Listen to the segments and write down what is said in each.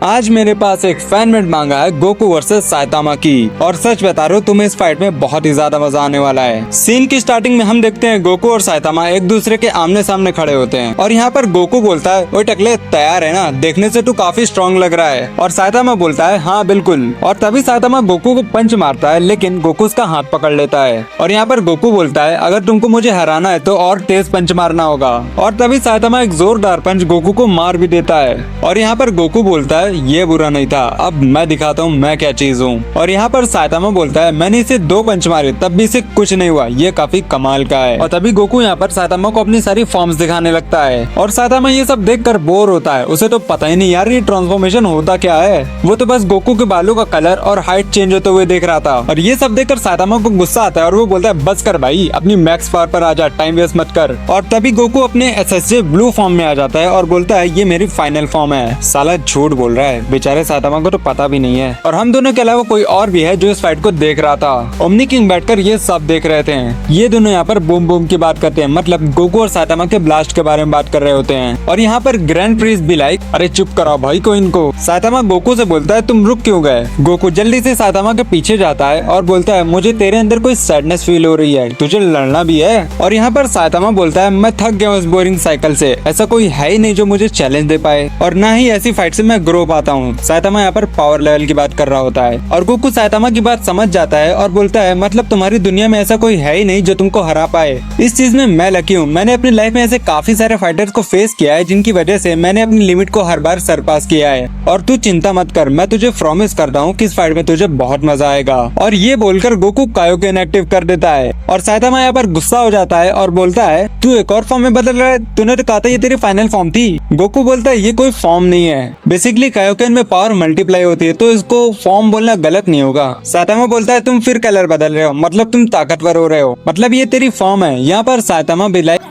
आज मेरे पास एक फैन मेड मांगा है गोकू वर्सेस साइतामा की, और सच बता रहा हूँ तुम्हें इस फाइट में बहुत ही ज्यादा मजा आने वाला है। सीन की स्टार्टिंग में हम देखते हैं गोकू और साइतामा एक दूसरे के आमने सामने खड़े होते हैं, और यहाँ पर गोकू बोलता है ओए टकले तैयार है ना, देखने से तू काफी स्ट्रॉन्ग लग रहा है। और साइतामा बोलता है हाँ बिल्कुल। और तभी साइतामा गोकू को पंच मारता है, लेकिन गोकू उसका हाथ पकड़ लेता है। और यहाँ पर गोकू बोलता है अगर तुमको मुझे हराना है तो और तेज पंच मारना होगा। और तभी साइतामा एक जोरदार पंच गोकू को मार भी देता है। और यहाँ पर गोकू बोलता है ये बुरा नहीं था, अब मैं दिखाता हूँ मैं क्या चीज हूँ। और यहाँ पर साइतामा बोलता है मैंने इसे 2 पंच मारे तब भी इसे कुछ नहीं हुआ, ये काफी कमाल का है। और तभी गोकू यहाँ पर साइतामा को अपनी सारी फॉर्म्स दिखाने लगता है, और साइतामा ये सब देखकर बोर होता है। उसे तो पता ही नहीं यार ये ट्रांसफॉर्मेशन होता क्या है, वो तो बस गोकू के बालों का कलर और हाइट चेंज होते हुए देख रहा था। और ये सब देखकर साइतामा को गुस्सा आता है और वो बोलता है बस कर भाई, अपनी मैक्स पावर पर आ जा, टाइम वेस्ट मत कर। और तभी गोकू अपने एसएसजे ब्लू फॉर्म में आ जाता है और बोलता है ये मेरी फाइनल फॉर्म है। साला झूठ बोल रहा है, बेचारे साइतामा को तो पता भी नहीं है। और हम दोनों के अलावा कोई और भी है जो इस फाइट को देख रहा था। ओमनी किंग बैठकर ये सब देख रहे थे। ये दोनों यहाँ पर बूम बूम की बात करते हैं, मतलब गोकू और साइतामा के ब्लास्ट के बारे में बात कर रहे होते हैं। और यहाँ पर ग्रैंड प्रिंस भी लाइक अरे चुप कराओ भाई को इनको। साइतामा गोकू से बोलता है तुम रुक क्यों गए। गोकू जल्दी से साइतामा के पीछे जाता है और बोलता है मुझे तेरे अंदर कोई सैडनेस फील हो रही है, तुझे लड़ना भी है। और यहाँ पर साइतामा बोलता है मैं थक गया हूँ इस बोरिंग साइकिल से, ऐसा कोई है ही नहीं जो मुझे चैलेंज दे पाए, और ना ही ऐसी फाइट से मैं ग्रो पाता हूँ। साइतामा यहाँ पर पावर लेवल की बात कर रहा होता है, और गोकू साइतामा की बात समझ जाता है और बोलता है मतलब तुम्हारी दुनिया में ऐसा कोई है ही नहीं जो तुमको हरा पाए। इस चीज में मैं लकी हूँ, मैंने अपनी लाइफ में ऐसे काफी सारे फाइटर्स को फेस किया है जिनकी वजह से मैंने अपनी लिमिट को हर बार सरपास किया है। और तू चिंता मत कर, मैं तुझे प्रॉमिस करता हूँ कि इस फाइट में तुझे बहुत मजा आएगा। और ये बोलकर गोकू कायोकेन एक्टिव कर देता है, और साइतामा यहाँ पर गुस्सा हो जाता है और बोलता है तू एक और फॉर्म में बदल रहा है, तूने तो कहा था ये तेरी फाइनल फॉर्म थी। गोकू बोलता है ये कोई फॉर्म नहीं है, बेसिकली कायोकेन में पावर मल्टीप्लाई होती है, तो इसको फॉर्म बोलना गलत नहीं होगा। साइतामा बोलता है तुम फिर कलर बदल रहे हो, मतलब तुम ताकतवर हो रहे हो, मतलब ये तेरी फॉर्म है। यहाँ पर साइतामा भी लाइक,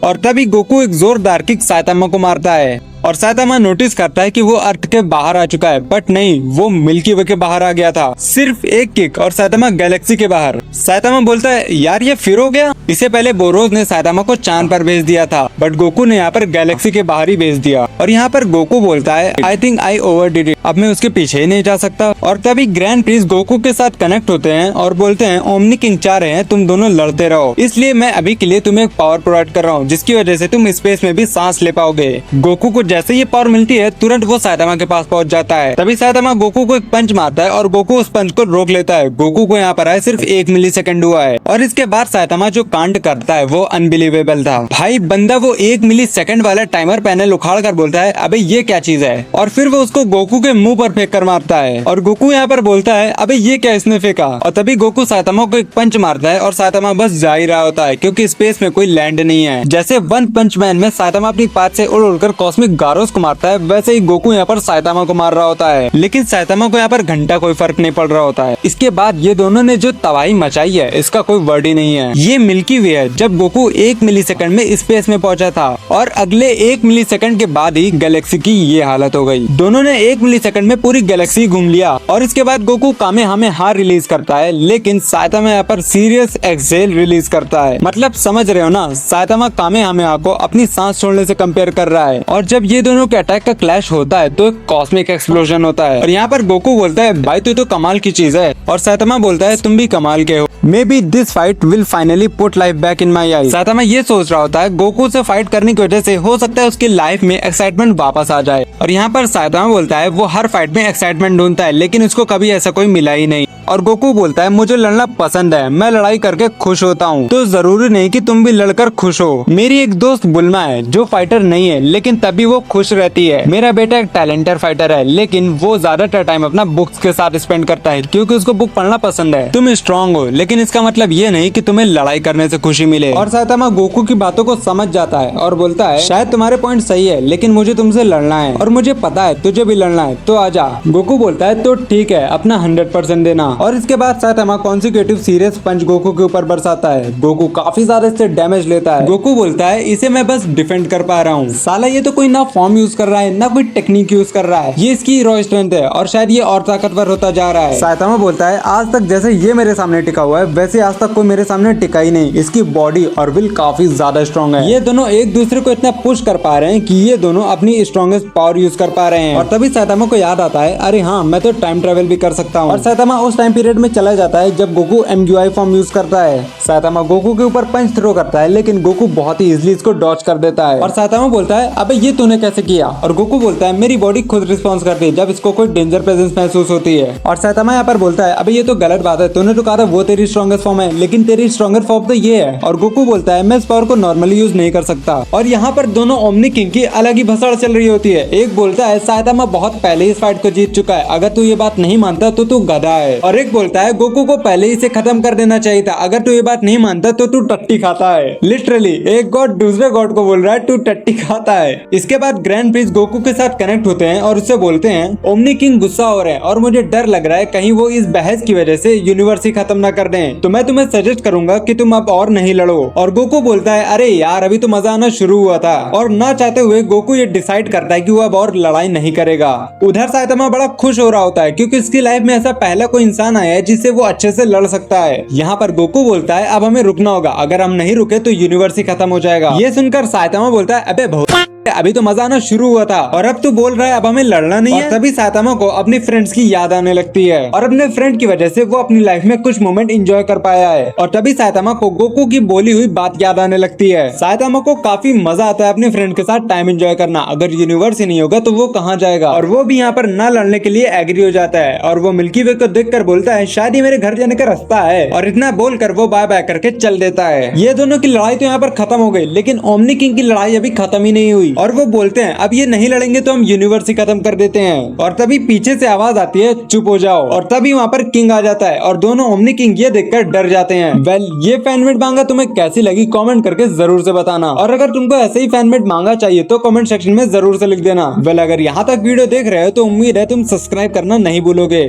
और तभी गोकू एक जोरदार किक साइतामा को मारता है, और साइतामा नोटिस करता है कि वो अर्थ के बाहर आ चुका है, बट नहीं, वो मिल्की वे के बाहर आ गया था। सिर्फ एक किक और साइतामा गैलेक्सी के बाहर। साइतामा बोलता है यार ये फिर हो गया, इससे पहले बोरोस ने साइतामा को चांद पर भेज दिया था, बट गोकू ने यहाँ पर गैलेक्सी के बाहर ही भेज दिया। और यहाँ पर गोकू बोलता है आई थिंक आई ओवरडिड इट, अब मैं उसके पीछे ही नहीं जा सकता। और तभी ग्रैंड प्रिंस गोकू के साथ कनेक्ट होते हैं और बोलते हैं ओमनी किंग चाह रहे हैं तुम दोनों लड़ते रहो, इसलिए मैं अभी के लिए तुम्हें एक पावर प्रोवाइड कर रहा हूँ जिसकी वजह से तुम स्पेस में भी सांस ले पाओगे। गोकू को जैसे ये पावर मिलती है तुरंत वो साइतामा के पास पहुंच जाता है। तभी साइतामा गोकू को एक पंच मारता है और गोकू उस पंच को रोक लेता है। गोकू को यहाँ पर आए सिर्फ 1 मिलीसेकंड हुआ है, और इसके बाद साइतामा जो कांड करता है वो अनबिलीवेबल था भाई। बंदा वो 1 मिलीसेकंड वाला टाइमर पैनल उखाड़ कर बोलता है अबे ये क्या चीज है, और फिर वो उसको गोकू के मुंह पर फेंक कर मारता है, और गोकू यहाँ पर बोलता है अबे ये क्या इसने फेंका। और तभी गोकू साइतामा को एक पंच मारता है और साइतामा बस जा ही रहा होता है क्योंकि स्पेस में कोई लैंड नहीं है। जैसे वन पंच मैन में साइतामा अपनी पात से उड़ उड़कर कॉस्मिक गारोस को मारता है, वैसे ही गोकू यहाँ पर साइतामा को मार रहा होता है, लेकिन साइतामा को यहाँ पर घंटा कोई फर्क नहीं पड़ रहा होता है। इसके बाद ये दोनों ने जो तबाही मचाई है इसका कोई वर्ड ही नहीं है। ये मिल्की वे है जब गोकू 1 मिलीसेकंड में स्पेस में पहुंचा था, और अगले 1 मिलीसेकंड के बाद ही गैलेक्सी की ये हालत हो गई। दोनों ने 1 मिलीसेकंड में पूरी गैलेक्सी घूम लिया, और इसके बाद गोकू कामेहामेहा रिलीज करता है, लेकिन साइतामा यहाँ पर सीरियस एक्सेल रिलीज करता है। मतलब समझ रहे हो ना, साइतामा कामेहामेहा को अपनी सांस छोड़ने से कंपेयर कर रहा है। और जब ये दोनों के अटैक का क्लैश होता है तो एक कॉस्मिक एक्सप्लोजन होता है, और यहाँ पर गोकू बोलता है भाई तू तो कमाल की चीज है, और साइतामा बोलता है तुम भी कमाल के हो, may be this fight will finally put life back in my eyes. Saitama ये सोच रहा होता है गोकू से फाइट करने की वजह से हो सकता है उसकी लाइफ में एक्साइटमेंट वापस आ जाए। और यहाँ पर साइतामा बोलता है वो हर फाइट में एक्साइटमेंट ढूंढता है, लेकिन उसको कभी ऐसा कोई मिला ही नहीं। और गोकू बोलता है मुझे लड़ना पसंद है, मैं लड़ाई करके खुश होता हूँ, तो जरूरी नहीं कि तुम भी लड़कर खुश हो। मेरी एक दोस्त बुल्मा है जो फाइटर नहीं है, लेकिन तभी वो खुश रहती है। मेरा बेटा एक टैलेंटेड फाइटर है, लेकिन वो ज्यादातर टाइम अपना बुक्स के साथ स्पेंड करता है क्योंकि उसको बुक पढ़ना पसंद है। तुम स्ट्रॉन्ग हो, लेकिन इसका मतलब ये नहीं कि तुम्हें लड़ाई करने से खुशी मिले। और साइतामा गोकू की बातों को समझ जाता है और बोलता है शायद तुम्हारे पॉइंट सही है, लेकिन मुझे तुमसे लड़ना है, और मुझे पता है तुझे भी लड़ना है, तो आजा। गोकू बोलता है तो ठीक है, अपना 100% देना। और इसके बाद साइतामा कॉन्सिक्यूटिव सीरियस पंच गोकू के ऊपर बरसाता है। गोकू काफी ज्यादा इससे डैमेज लेता है। गोकू बोलता है इसे मैं बस डिफेंड कर पा रहा हूँ। साला ये तो कोई ना फॉर्म यूज कर रहा है ना कोई टेक्निक यूज कर रहा है, ये इसकी हीरो स्ट्रेंथ है और शायद ये और ताकतवर होता जा रहा है। साइतामा बोलता है आज तक जैसे ये मेरे सामने टिका हुआ है वैसे आज तक कोई मेरे सामने टिका ही नहीं। इसकी बॉडी और विल काफी ज्यादा स्ट्रॉन्ग है। ये दोनों एक दूसरे को इतना पुश कर पा रहे हैं कि ये दोनों अपनी स्ट्रॉन्गेस्ट पावर यूज कर पा रहे हैं। और तभी साइतामा को याद आता है अरे हाँ मैं तो टाइम ट्रेवल भी कर सकता हूँ। और साइतामा उस टाइम पीरियड में चला जाता है जब गोकू MUI फॉर्म यूज करता है। साइतामा गोकू के ऊपर पंच थ्रो करता है लेकिन गोकू बहुत ही इजीली इसको डॉच कर देता है। और साइतामा बोलता है अबे ये तूने कैसे किया? और गोकू बोलता है मेरी बॉडी खुद रिस्पॉन्स करती है जब इसको कोई डेंजर प्रेजेंस महसूस होती है। और साइतामा यहाँ पर बोलता है अबे ये तो गलत बात है, तूने तो कहा था वो तेरी स्ट्रॉन्गेस्ट फॉर्म है लेकिन तेरी स्ट्रॉन्गर फॉर्म तो ये है। और गोकू बोलता है मैं इस पावर को नॉर्मली यूज नहीं कर सकता। और यहाँ पर दोनों ओमनी किंग की अलग ही भसड़ चल रही होती है। एक बोलता है साइतामा बहुत पहले इस फाइट को जीत चुका है, अगर तू ये बात नहीं मानता तो तू गधा है। और एक बोलता है गोकू को पहले इसे खत्म कर देना चाहिए था, अगर तू ये बात नहीं मानता तो तू टट्टी खाता है। लिटरली एक गॉड दूसरे गॉड को बोल रहा है तू टट्टी खाता है। इसके बाद ग्रैंड प्रिंस गोकू के साथ कनेक्ट होते हैं और उससे बोलते हैं ओमनी किंग गुस्सा हो रहे हैं और मुझे डर लग रहा है कहीं वो इस बहस की वजह से यूनिवर्स ही खत्म ना कर दें, तो मैं तुम्हें सजेस्ट करूंगा कि तुम अब और नहीं लड़ो। और गोकू बोलता है अरे यार अभी तो मजा आना शुरू हुआ था। और ना चाहते हुए गोकू ये डिसाइड करता है कि वो अब और लड़ाई नहीं करेगा। उधर साइतामा बड़ा खुश हो रहा होता है क्योंकि इसकी लाइफ में ऐसा पहला कोई इंसान आया है जिससे वो अच्छे से लड़ सकता है। यहाँ पर गोकू बोलता है अब हमें रुकना होगा, अगर हम नहीं रुके तो यूनिवर्स ही खत्म हो जाएगा। ये सुनकर साइतामा बोलता है अबे अभी तो मजा आना शुरू हुआ था और अब तू बोल रहा है अब हमें लड़ना नहीं है। तभी साइतामा को अपनी फ्रेंड्स की याद आने लगती है और अपने फ्रेंड की वजह से वो अपनी लाइफ में कुछ मोमेंट एंजॉय कर पाया है। और तभी साइतामा को गोकू की बोली हुई बात याद आने लगती है। साइतामा को काफी मजा आता है अपने फ्रेंड के साथ टाइम एंजॉय करना, अगर यूनिवर्स ही नहीं होगा तो वो कहाँ जाएगा। और वो भी यहाँ पर ना लड़ने के लिए एग्री हो जाता है और वो मिल्की वे को देख कर बोलता है शायद ये मेरे घर जाने का रास्ता है। और इतना बोलकर वो बाय बाय करके चल देता है। ये दोनों की लड़ाई तो यहाँ पर खत्म हो गई लेकिन ओमनी किंग की लड़ाई अभी खत्म ही नहीं हुई। और वो बोलते हैं अब ये नहीं लड़ेंगे तो हम यूनिवर्स ही खत्म कर देते हैं। और तभी पीछे से आवाज आती है चुप हो जाओ। और तभी वहाँ पर किंग आ जाता है और दोनों ओमनी किंग ये देखकर डर जाते हैं। वेल ये फैनमेड मांगा तुम्हें कैसी लगी कमेंट करके जरूर से बताना। और अगर तुमको ऐसे ही फैनमेड मांगा चाहिए तो कमेंट सेक्शन में जरूर से लिख देना। वेल अगर यहाँ तक वीडियो देख रहे हो तो उम्मीद है तुम सब्सक्राइब करना नहीं भूलोगे।